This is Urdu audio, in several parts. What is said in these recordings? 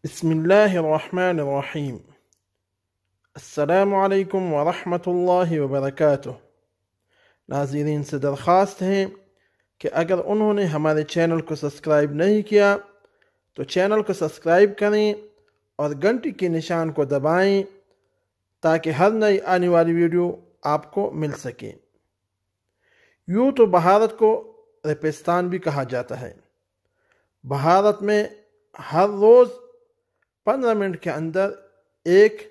بسم اللہ الرحمن الرحیم۔ السلام علیکم ورحمۃ اللہ وبرکاتہ۔ ناظرین سے درخواست ہے کہ اگر انہوں نے ہمارے چینل کو سبسکرائب نہیں کیا تو چینل کو سبسکرائب کریں اور گھنٹی کے نشان کو دبائیں تاکہ ہر نئی آنے والی ویڈیو آپ کو مل سکے۔ یوں تو بھارت کو ریپستان بھی کہا جاتا ہے۔ بھارت میں ہر روز 15 منٹ کے اندر ایک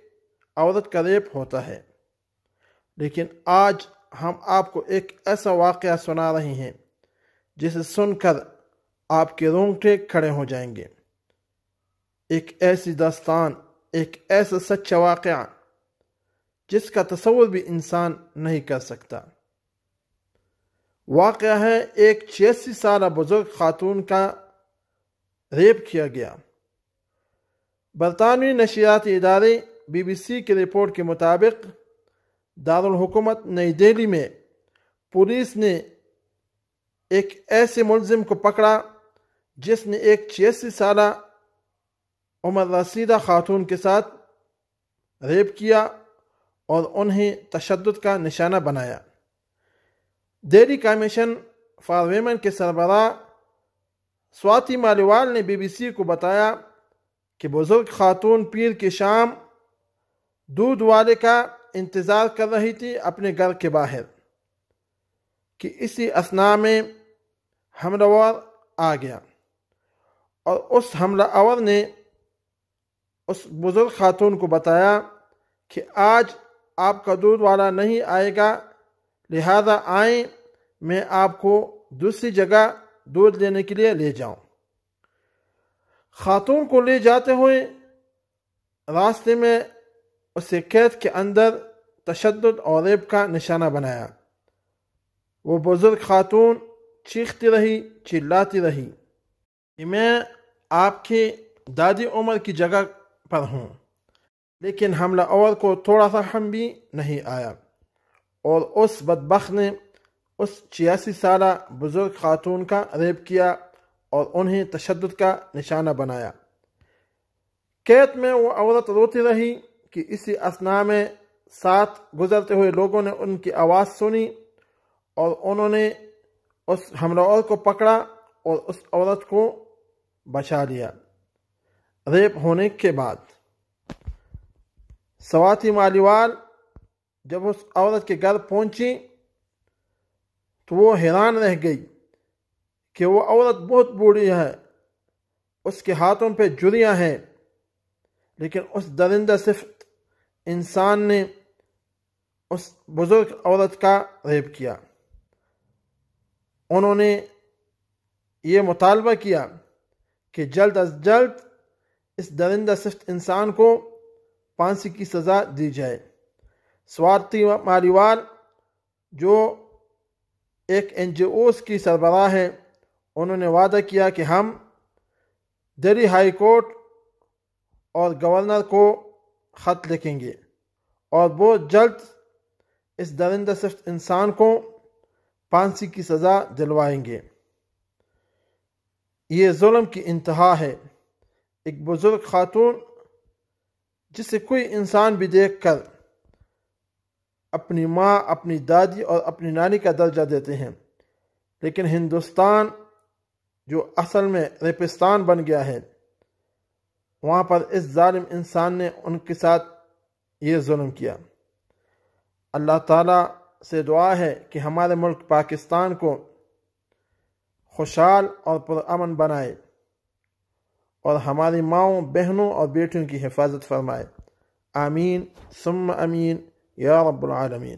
عورت کا ریپ ہوتا ہے، لیکن آج ہم آپ کو ایک ایسا واقعہ سنا رہے ہیں جسے سن کر آپ کے رونگٹے کھڑے ہو جائیں گے۔ ایک ایسی داستان، ایک ایسا سچا واقعہ جس کا تصور بھی انسان نہیں کر سکتا۔ واقعہ ہے ایک 86 سالہ بزرگ خاتون کا ریپ کیا گیا۔ برطانوی نشریاتی ادارے BBC کی رپورٹ کے مطابق دارالحکومت نئی دہلی میں پولیس نے ایک ایسے ملزم کو پکڑا جس نے ایک 86 سالہ عمر رسیدہ خاتون کے ساتھ ریپ کیا اور انہیں تشدد کا نشانہ بنایا۔ دہلی کمیشن فار ویمن کے سربراہ سواتی مالیوال نے BBC کو بتایا کہ بزرگ خاتون پیر کی شام دودھ والے کا انتظار کر رہی تھی اپنے گھر کے باہر کہ اسی اثناء میں حملہ آور آ گیا، اور اس حملہ آور نے اس بزرگ خاتون کو بتایا کہ آج آپ کا دودھ والا نہیں آئے گا، لہذا آئیں میں آپ کو دوسری جگہ دودھ لینے کے لیے لے جاؤں۔ خاتون کو لے جاتے ہوئے راستے میں اسے قید کے اندر تشدد اور ریپ کا نشانہ بنایا۔ وہ بزرگ خاتون چیختی رہی، چلاتی رہی کہ میں آپ کی دادی عمر کی جگہ پر ہوں، لیکن حملہ آور کو تھوڑا سا ہم بھی نہیں آیا، اور اس بدبخت نے اس 86 سالہ بزرگ خاتون کا ریپ کیا اور انہیں تشدد کا نشانہ بنایا۔ قید میں وہ عورت روتی رہی کہ اسی اثناء میں ساتھ گزرتے ہوئے لوگوں نے ان کی آواز سنی اور انہوں نے اس حملہ آور کو پکڑا اور اس عورت کو بچا لیا۔ ریپ ہونے کے بعد سواتی مالیوال جب اس عورت کے گھر پہنچی تو وہ حیران رہ گئی کہ وہ عورت بہت بوڑھی ہے، اس کے ہاتھوں پہ جریاں ہیں، لیکن اس درندہ صفت انسان نے اس بزرگ عورت کا ریپ کیا۔ انہوں نے یہ مطالبہ کیا کہ جلد از جلد اس درندہ صفت انسان کو پھانسی کی سزا دی جائے۔ سواتی مالیوال جو ایک NGOs کی سربراہ ہے، انہوں نے وعدہ کیا کہ ہم دہلی ہائی کورٹ اور گورنر کو خط لکھیں گے اور بہت جلد اس درندہ صفت انسان کو پھانسی کی سزا دلوائیں گے۔ یہ ظلم کی انتہا ہے۔ ایک بزرگ خاتون جسے کوئی انسان بھی دیکھ کر اپنی ماں، اپنی دادی اور اپنی نانی کا درجہ دیتے ہیں، لیکن ہندوستان جو اصل میں ریپستان بن گیا ہے، وہاں پر اس ظالم انسان نے ان کے ساتھ یہ ظلم کیا۔ اللہ تعالیٰ سے دعا ہے کہ ہمارے ملک پاکستان کو خوشحال اور پرامن بنائے اور ہماری ماؤں، بہنوں اور بیٹیوں کی حفاظت فرمائے۔ آمین ثم امین یا رب العالمین۔